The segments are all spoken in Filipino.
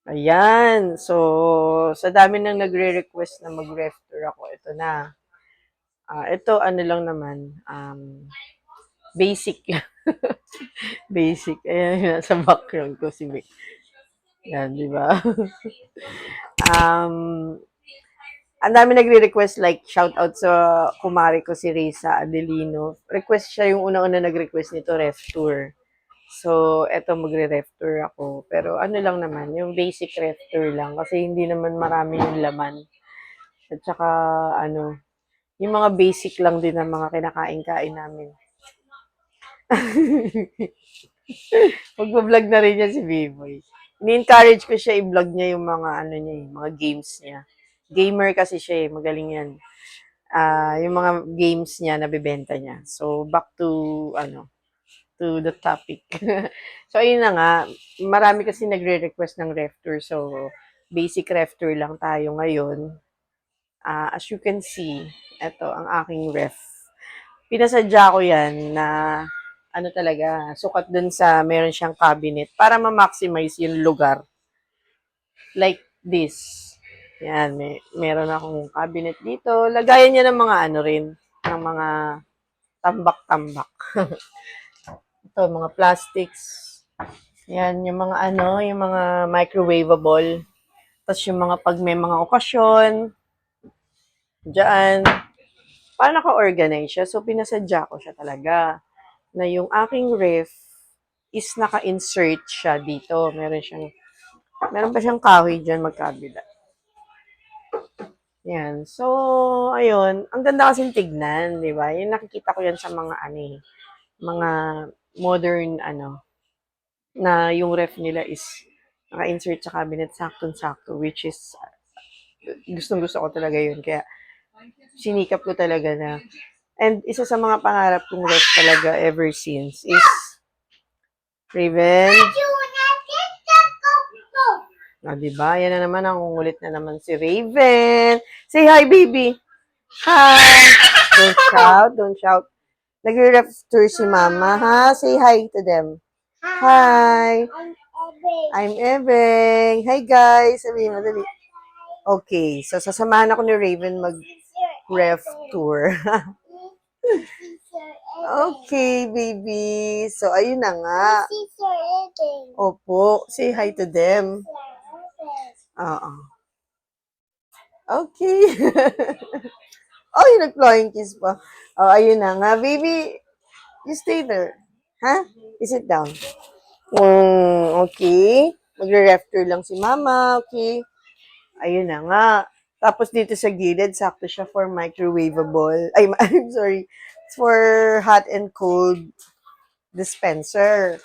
Ayan. So, sa dami nang nagre-request na mag-ref tour ako, ito na. Ito, ano lang naman, basic lang. Basic. Ayan, nasa background ko si Vic. Yan, di ba? um, ang dami nagre-request, like, shout out sa kumari ko si Risa Adelino. Request siya yung unang-una nag-request nito, ref tour. So, eto magre-ref tour ako. Pero ano lang naman, yung basic ref tour lang. Kasi hindi naman marami yung laman. At saka, ano, yung mga basic lang din ng mga kinakain-kain namin. Magpa-vlog na rin yan si Biboy. Ni-encourage ko siya i-vlog niya yung mga ano niya, yung mga games niya. Gamer kasi siya eh, magaling yan. Yung mga games niya nabebenta niya. So back to to the topic. So ayun na nga, marami kasi nagre-request ng ref tour. So basic ref tour lang tayo ngayon. As you can see, ito ang aking ref. Pinasadya ko yan na ano talaga, sukat dun sa meron siyang cabinet para ma-maximize yung lugar. Like this. Yan, meron akong cabinet dito. Lagayan niya ng mga ano rin, ng mga tambak-tambak. Ito, mga plastics. Yan, yung mga ano, yung mga microwavable. Tapos yung mga pag may mga okasyon, dyan, para naka-organize siya. So, pinasadya ko siya talaga na yung aking ref is naka-insert siya dito. Meron pa siyang kahoy dyan magkabila. Yan. So, ayun. Ang ganda kasing tignan, di ba? Yung nakikita ko yan sa mga mga modern, na yung ref nila is naka-insert sa cabinet saktong-sakto, which is, gustong-gusto ko talaga yun. Kaya, sinikap ko talaga na. And isa sa mga pangarap kong ref talaga ever since is Raven. Diba? Yan na naman, ang ungulit na naman si Raven. Say hi, baby. Hi. Don't shout, don't shout. Nagre-ref tour si Mama, ha? Say hi to them. Hi. I'm Ebeng. Hi, guys. Sabihin mo, dali. Okay, so sasamahan ako ni Raven mag-ref tour. Okay, baby. So, ayun na nga. Opo. Say hi to them. Oo. Okay. Oh, yung nag-flying kiss pa. Oh, ayun na nga. Baby, you stay there. Ha? You sit down. Okay. Magre-ref tour lang si Mama. Okay. Ayun na nga. Tapos dito sa gilid, sakto siya for microwavable. Ay, I'm sorry. It's for hot and cold dispenser.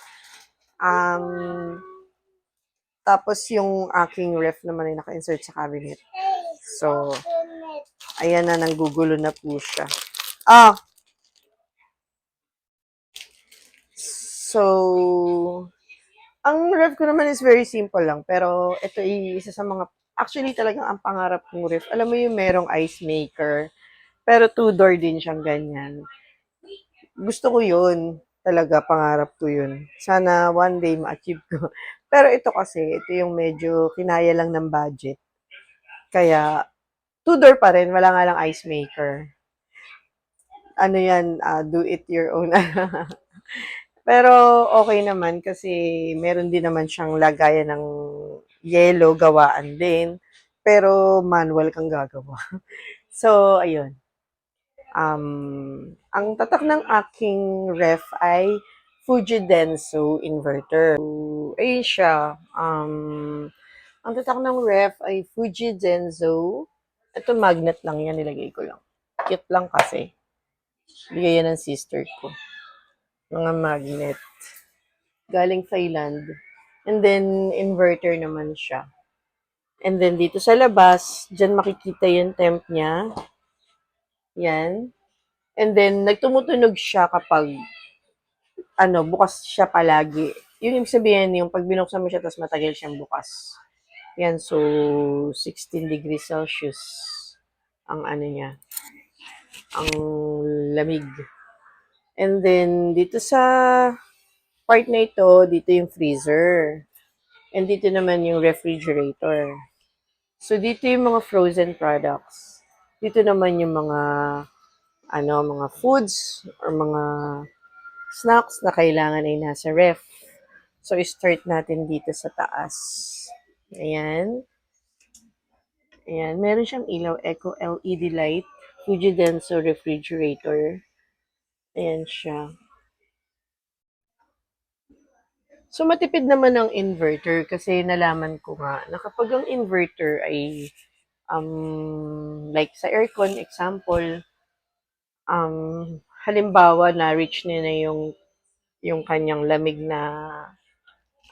Tapos yung aking ref naman ay naka-insert sa cabinet. So, ayan na, nanggugulo na po siya. So, ang ref ko naman is very simple lang. Pero ito ay isa sa mga, actually talagang ang pangarap kong ref. Alam mo yung merong ice maker. Pero two-door din siyang ganyan. Gusto ko yun. Talaga, pangarap ko yun. Sana one day ma-achieve ko. Pero ito kasi, ito yung medyo kinaya lang ng budget. Kaya, two-door pa rin. Wala nga lang ice maker. Ano yan, do it your own. Pero okay naman kasi meron din naman siyang lagayan ng yelo, gawaan din. Pero manual kang gagawa. So, ayun. Ang tatak ng aking ref ay Fuji Denso inverter. So, ayun siya. Ang tatak ng ref ay Fuji Denso. Ito magnet lang yan, nilagay ko lang. Cute lang kasi. Bigay yan ng sister ko. Mga magnet. Galing Thailand. And then, inverter naman siya. And then, dito sa labas, dyan makikita yung temp niya. Yan. And then, nagtumutunog siya kapag, bukas siya palagi. Yung ibig sabihin, yung pag binuksan mo siya, tapos matagal siyang bukas. Yan, so, 16 degrees Celsius ang niya, ang lamig. And then, dito sa part na ito, dito yung freezer. And dito naman yung refrigerator. So, dito yung mga frozen products. Dito naman yung mga foods or mga snacks na kailangan ay nasa ref. So, start natin dito sa taas. Ayan. Ayan. Meron siyang ilaw, Eco LED light, Fuji Denso refrigerator. Ayan siya. So, matipid naman ang inverter kasi nalaman ko nga na kapag ang inverter ay like sa aircon, example, halimbawa na reach niya na yung kanyang lamig na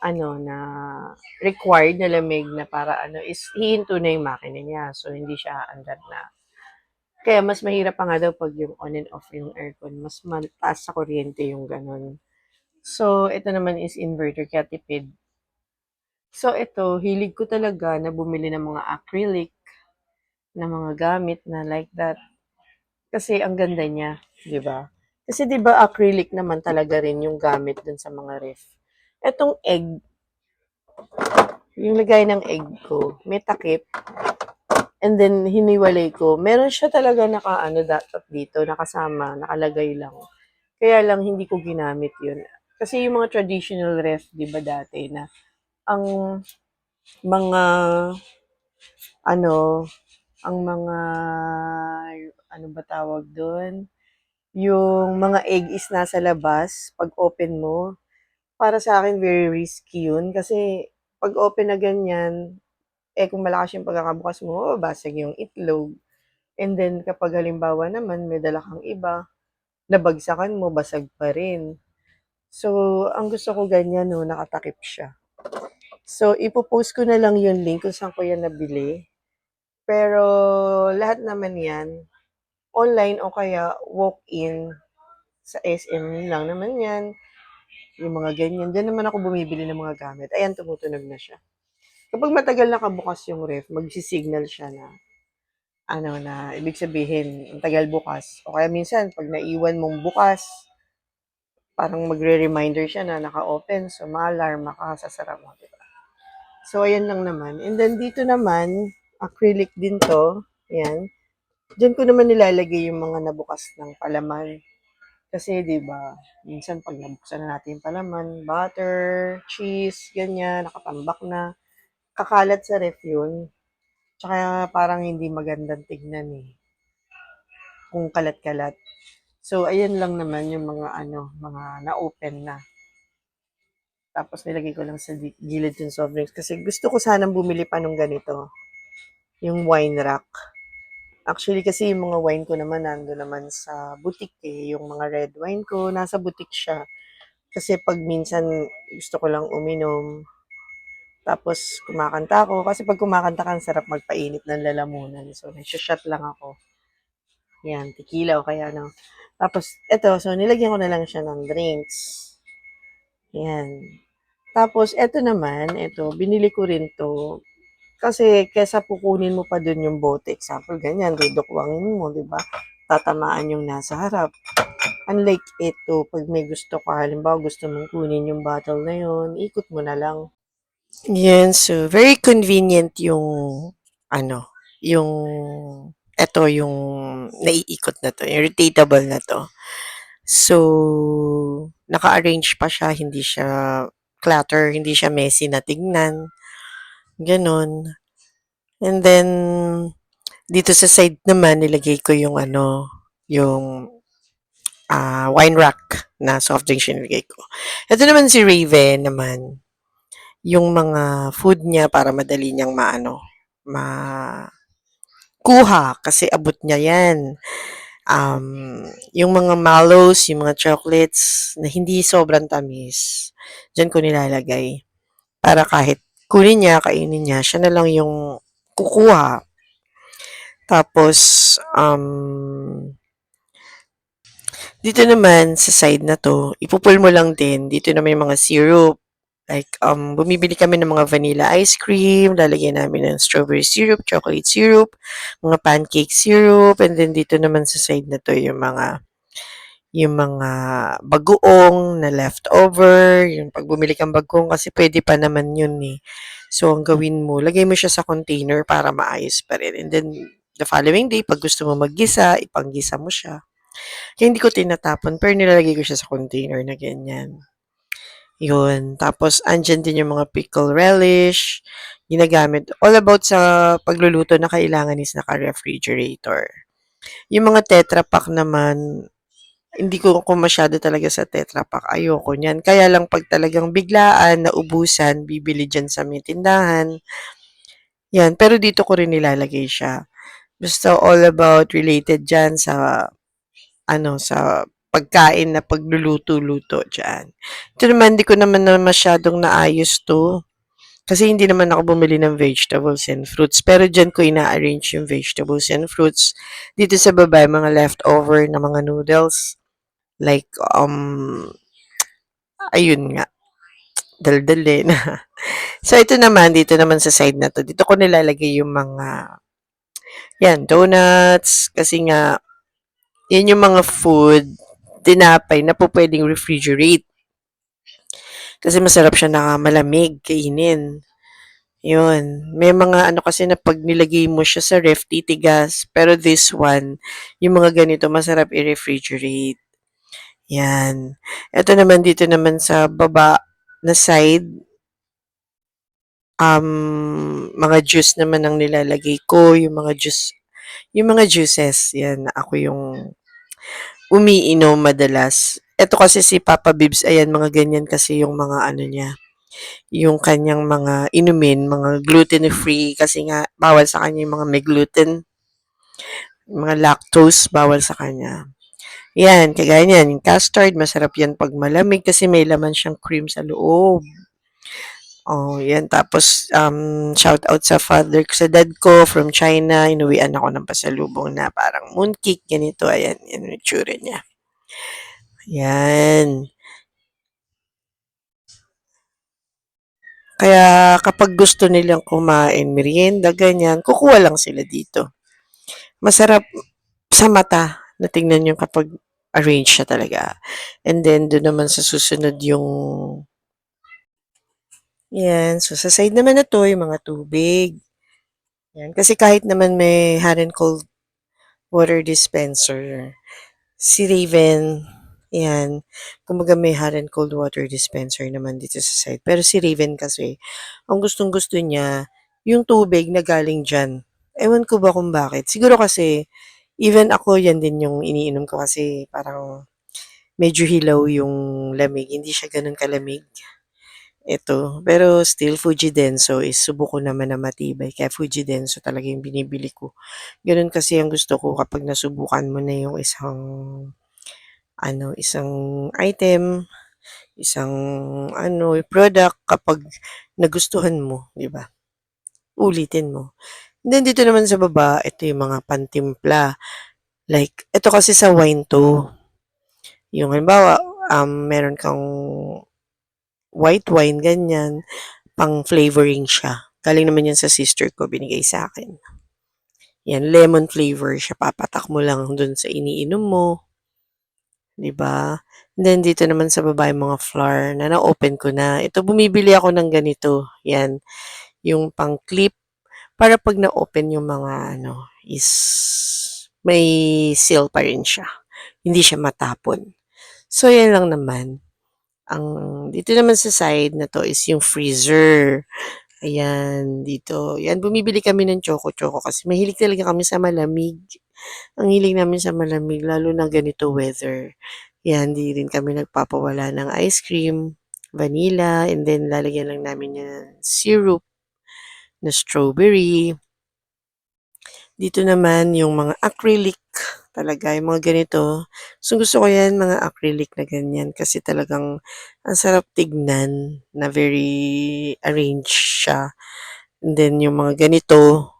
na required na lamig na para is hihinto na yung makina niya. So, hindi siya andar na. Kaya mas mahirap pa nga daw pag yung on and off yung aircon. Mas mataas sa kuryente yung ganun. So, ito naman is inverter kaya tipid. So, ito, hilig ko talaga na bumili ng mga acrylic na mga gamit na like that. Kasi ang ganda niya, 'di ba? Kasi 'di ba acrylic naman talaga rin yung gamit dun sa mga ref. Etong egg, yung lagay ng egg ko, may takip. And then hiniwalay ko. Meron siya talaga dapat dito, nakasama, nakalagay lang. Kaya lang hindi ko ginamit 'yun. Kasi yung mga traditional ref, 'di ba dati na ang mga ano, ang mga ano ba tawag doon? Yung mga egg is nasa labas, pag open mo, para sa akin very risky yun. Kasi pag open na ganyan, kung malakas yung pagkakabukas mo, mababasag yung itlog. And then kapag halimbawa naman, may dala kang iba, nabagsakan mo, basag pa rin. So, ang gusto ko ganyan, no, nakatakip siya. So, ipopost ko na lang yung link kung saan ko yan nabili. Pero, lahat naman yan, online o kaya walk-in sa SM lang naman yan. Yung mga ganyan. Diyan naman ako bumibili ng mga gamit. Ayan, tumutunog na siya. Kapag matagal nakabukas yung ref, magsisignal siya na na ibig sabihin, ang tagal bukas. O kaya minsan, pag naiwan mong bukas, parang magre-reminder siya na naka-open. So, ma-alarm ka, sasara mo. Diba? So, ayan lang naman. And then, dito naman, acrylic din to. Ayan. Diyan ko naman nilalagay yung mga nabukas ng palaman. Kasi 'di ba, minsan pag nabuksan na natin yung palaman, butter, cheese, ganyan, nakatambak na, kakalat sa ref yun. Tsaka parang hindi magandang tignan eh, kung kalat-kalat. So, ayan lang naman yung mga na-open na. Tapos nilagay ko lang sa gilid yung soft drinks kasi gusto ko sanang bumili pa nung ganito, yung wine rack. Actually kasi yung mga wine ko naman nando naman sa boutique eh, yung mga red wine ko, nasa boutique siya. Kasi pag minsan gusto ko lang uminom, tapos kumakanta ako. Kasi pag kumakanta ka, ang sarap magpainit ng lalamunan. So, nagsha-shot lang ako. Yan, tequila o kaya ano. Tapos, eto, so nilagyan ko na lang siya ng drinks. Yan. Tapos, eto naman, binili ko rin to. Kasi, kesa pukunin mo pa dun yung bote, example, ganyan, dudukwangin mo, di ba? Tatamaan yung nasa harap. Unlike ito, pag may gusto ka, halimbawa gusto mong kunin yung bottle na yun, ikot mo na lang. Yan, so very convenient yung yung eto yung naiikot na 'to, yung rotatable na 'to. So, naka-arrange pa siya, hindi siya clutter, hindi siya messy na tignan, gano'n. And then, dito sa side naman nilagay ko yung yung, wine rack na soft drinks yung nilagay ko. Ito naman si Raven naman, yung mga food niya para madali niyang makuha kasi abot niya yan. Yung mga mallows, yung mga chocolates na hindi sobrang tamis, dyan ko nilalagay. Para kahit kunin niya, kainin niya, siya na lang yung kukuha. Tapos, dito naman sa side na 'to, ipupul mo lang din. Dito naman yung mga syrup. Like, bumibili kami ng mga vanilla ice cream, lalagyan namin ng strawberry syrup, chocolate syrup, mga pancake syrup, and then dito naman sa side na 'to yung yung mga bagoong na leftover, yung pag bumili kang bagoong kasi pwede pa naman yun eh. So, ang gawin mo, lagay mo siya sa container para maayos pa rin. And then, the following day, pag gusto mo maggisa, ipanggisa mo siya. Kaya hindi ko tinatapon, pero nilalagay ko siya sa container na ganyan. Yun. Tapos, andyan din yung mga pickle relish, ginagamit. All about sa pagluluto na kailangan is naka-refrigerator. Yung mga Tetra Pak naman, hindi ko masyado talaga sa Tetra Pak. Ayoko niyan. Kaya lang pag talagang biglaan, naubusan, bibili dyan sa may tindahan. Yan. Pero dito ko rin nilalagay siya. Basta all about related dyan sa, sa pagkain na pagluluto-luto dyan. Ito naman, hindi ko naman na masyadong naayos to. Kasi hindi naman ako bumili ng vegetables and fruits. Pero dyan ko ina-arrange yung vegetables and fruits. Dito sa baba, mga leftover na mga noodles. Like, ayun nga, daldalin. So, ito naman, dito naman sa side na to, dito ko nilalagay yung mga, yan, donuts, kasi nga, yan yung mga food, tinapay na po pwedeng refrigerate. Kasi masarap siya na malamig, kainin. Yun. May mga ano kasi na pag nilagay mo siya sa ref, titigas. Pero this one, yung mga ganito, masarap i-refrigerate. Yan. Ito naman dito naman sa baba na side, mga juice naman ang nilalagay ko, yung mga juices, yan, ako yung umiinom madalas. Ito kasi si Papa Bibs, ayan, mga ganyan kasi yung mga ano niya, yung kanyang mga inumin, mga gluten-free, kasi nga, bawal sa kanya yung mga may gluten, mga lactose, bawal sa kanya. Yan, kagaya niyan, yung custard, masarap yan pag malamig kasi may laman siyang cream sa loob. Oh, yan. Tapos, shout out sa father ko, sa dad ko from China. Inuwian ako ng pasalubong na parang mooncake, ganito. Ayan, yan yung itsura niya. Yan. Kaya kapag gusto nilang kumain, merienda, ganyan, kukuha lang sila dito. Masarap sa mata na tingnan yung kapag arrange siya talaga. And then, doon naman sa susunod yung yan. So, sa side naman na to, yung mga tubig. Yan. Kasi kahit naman may hot and cold water dispenser, si Raven, yan. Kumbaga may hot and cold water dispenser naman dito sa side. Pero si Raven kasi, ang gustong-gusto niya, yung tubig na galing dyan. Ewan ko ba kung bakit. Siguro kasi, even ako, yan din yung iniinom ko kasi parang medyo hilaw yung lamig. Hindi siya ganun kalamig. Ito. Pero still, Fuji Denso is subuko naman na matibay. Kaya Fuji Denso talaga yung binibili ko. Ganun kasi ang gusto ko kapag nasubukan mo na yung isang item, isang product kapag nagustuhan mo, 'di ba? Ulitin mo. Then dito naman sa baba, ito yung mga pantimpla. Like, ito kasi sa wine to. Yung halimbawa, meron kang white wine, ganyan, pang flavoring siya. Galing naman yan sa sister ko, binigay sa akin. Yan, lemon flavor siya. Papatak mo lang dun sa iniinom mo. 'Di ba? Then dito naman sa baba yung mga flour na na-open ko na. Ito bumibili ako ng ganito. Yan, yung pang-clip para 'pag na-open yung mga is may seal pa rin siya. Hindi siya matapon. So yan lang naman. Ang dito naman sa side na 'to is yung freezer. Ayan, dito. Yan, bumibili kami ng choco-choco kasi mahilig talaga kami sa malamig. Ang hilig namin sa malamig lalo na ganito weather. Yan, di rin kami nagpapawala ng ice cream, vanilla, and then lalagyan lang namin yan syrup na strawberry. Dito naman yung mga acrylic talaga, yung mga ganito. So gusto ko yan, mga acrylic na ganyan kasi talagang ang sarap tignan na very arranged siya. And then yung mga ganito,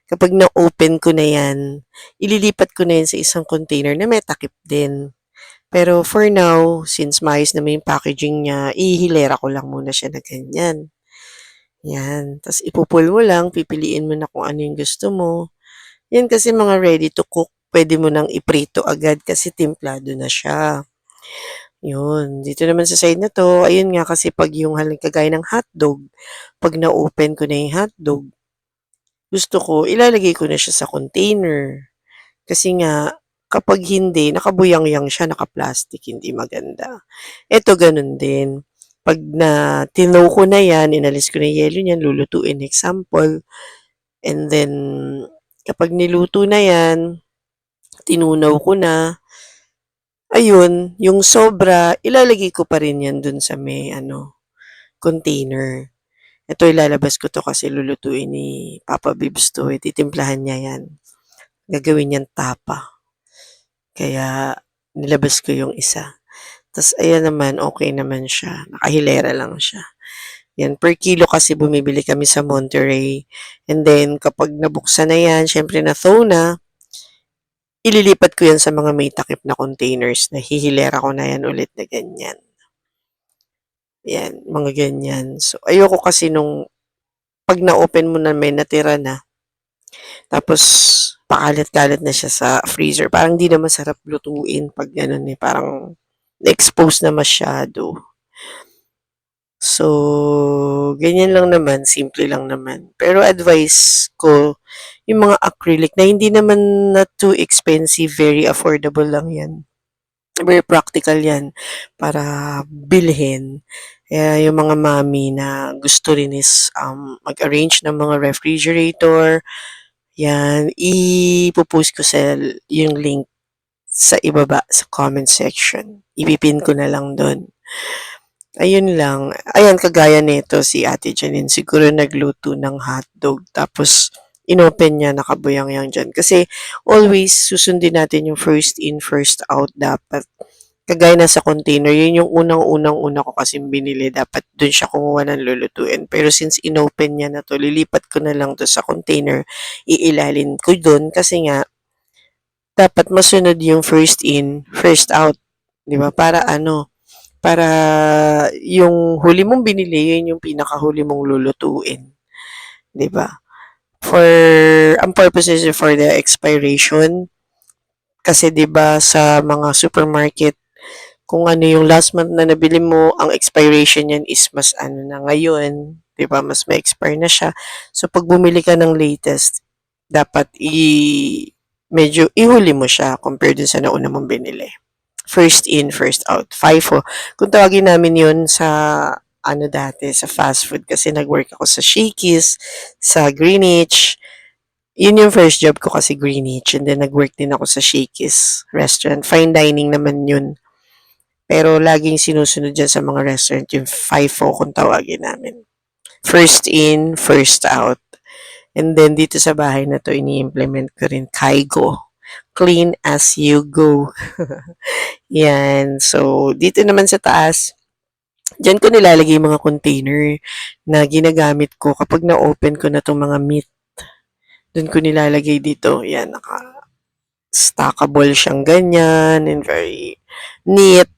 kapag na-open ko na yan, ililipat ko na yan sa isang container na may takip din. Pero for now, since maayos naman yung packaging niya, ihilera ko lang muna siya na ganyan. Yan. Tapos ipupul mo lang, pipiliin mo na kung ano yung gusto mo. Yan kasi mga ready to cook. pwede mo nang iprito agad kasi timplado na siya. Yun. Dito naman sa side na 'to, ayun nga kasi 'pag yung kagaya ng hotdog, 'pag na-open ko na yung hotdog, gusto ko ilalagay ko na siya sa container. Kasi nga kapag hindi, nakabuyang-yang siya, naka-plastic, hindi maganda. Eto ganun din. 'Pag tinow ko na 'yan, inalis ko na yung yelo niyan, lulutuin example, and then kapag niluto na 'yan, tinunaw ko na, ayun, yung sobra ilalagay ko pa rin 'yan dun sa may ano, container. Ito ilalabas ko 'to kasi lulutuin ni Papa Bibs 'to, eh, titimplahan niya 'yan. Gagawin niyang tapa. Kaya nilabas ko yung isa. Tas ayan naman, okey naman siya, nakahilera lang siya. 'Yan, per kilo kasi bumibili kami sa Monterey, and then kapag nabuksan na 'yan, siyempre na-thaw na, ililipat ko 'yan sa mga may takip na containers na hihilera ko na 'yan ulit na ganyan. 'Yan, mga ganyan. So, ayoko kasi nung 'pag na-open mo na may natira na, tapos pakalat-kalat na siya sa freezer, parang hindi na masarap lutuin 'pag gano'n, eh, parang na-expose na masyado. So, ganyan lang naman, simple lang naman. Pero advice ko, yung mga acrylic na hindi naman not too expensive, very affordable lang yan. Very practical yan para bilhin. Kaya yung mga mami na gusto rin is mag-arrange ng mga refrigerator, yan, ipopost ko sa yung link sa ibaba sa comment section. Ipipin ko na lang doon. Ayun lang. Ayan, kagaya nito si Ate Janine, siguro nagluto ng hotdog tapos inopen niya, nakabuyang-yang dyan. Kasi always susundin natin yung first in, first out dapat. Kagaya na sa container, yun yung unang-unang-una ko kasi binili. Dapat dun siya kumuha ng lulutuin. Pero since inopen niya na to, lilipat ko na lang to sa container. Iilalin ko dun kasi nga, dapat masunod yung first in, first out. Di ba? Para ano, para yung huli mong binili, yun yung pinakahuli mong lulutuin. 'Di ba? For, ang purpose is for the expiration. Kasi 'di ba sa mga supermarket, kung ano yung last month na nabili mo, ang expiration niyan is mas ano na ngayon, 'di ba? Mas ma-expire na siya. So pag bumili ka ng latest, dapat medyo ihuli mo siya compared dun sa nauna mong binili. First in, first out. FIFO. Kung tawagin namin yun sa ano dati, sa fast food kasi nag-work ako sa Shakey's, sa Greenwich. Yun yung first job ko kasi Greenwich, and then nag-work din ako sa Shakey's restaurant. Fine dining naman yun. Pero laging sinusunod dyan sa mga restaurant yung FIFO kung tawagin namin. First in, first out. And then dito sa bahay na to, ini-implement ko rin Kaigo. Clean as you go. Yan. So, dito naman sa taas, dyan ko nilalagay yung mga container na ginagamit ko kapag na-open ko na itong mga meat. Doon ko nilalagay dito. Yan, naka-stackable siyang ganyan and very neat.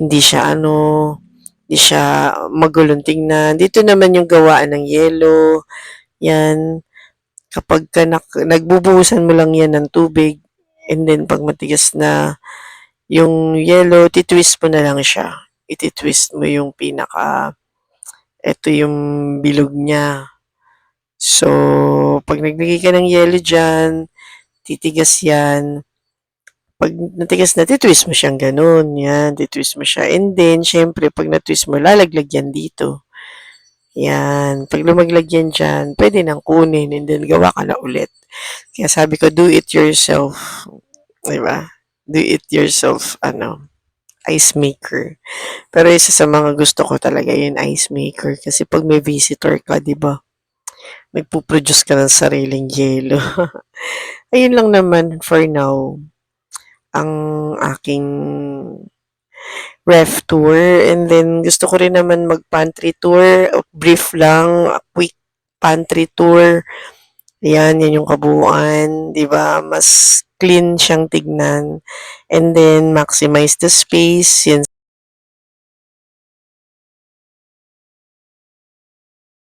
Hindi siya hindi siya magulong tingnan. Dito naman yung gawaan ng yelo. Yan. Kapag nagbubuhusan mo lang yan ng tubig, and then pag matigas na yung yellow, titwist mo na lang siya. Ititwist mo yung ito yung bilog niya. So, pag naglagay ka ng yellow dyan, titigas yan. Pag natigas na, titwist mo siyang ganun. Yan, titwist mo siya. And then, syempre, pag natwist mo, lalaglag yan dito. Yan. Pag lumaglag yan dyan, pwede nang kunin and then gawa ka na ulit. Kaya sabi ko, do it yourself. Diba? Do it yourself, ice maker. Pero isa sa mga gusto ko talaga yung ice maker kasi pag may visitor ka, 'di ba? Nagpo-produce ka ng sariling yelo. Ayun lang naman for now ang aking ref tour, and then gusto ko rin naman mag pantry tour, brief lang, quick pantry tour. Yan yung kabuuan, 'di ba? Mas clean siyang tignan, and then maximize the space. Yan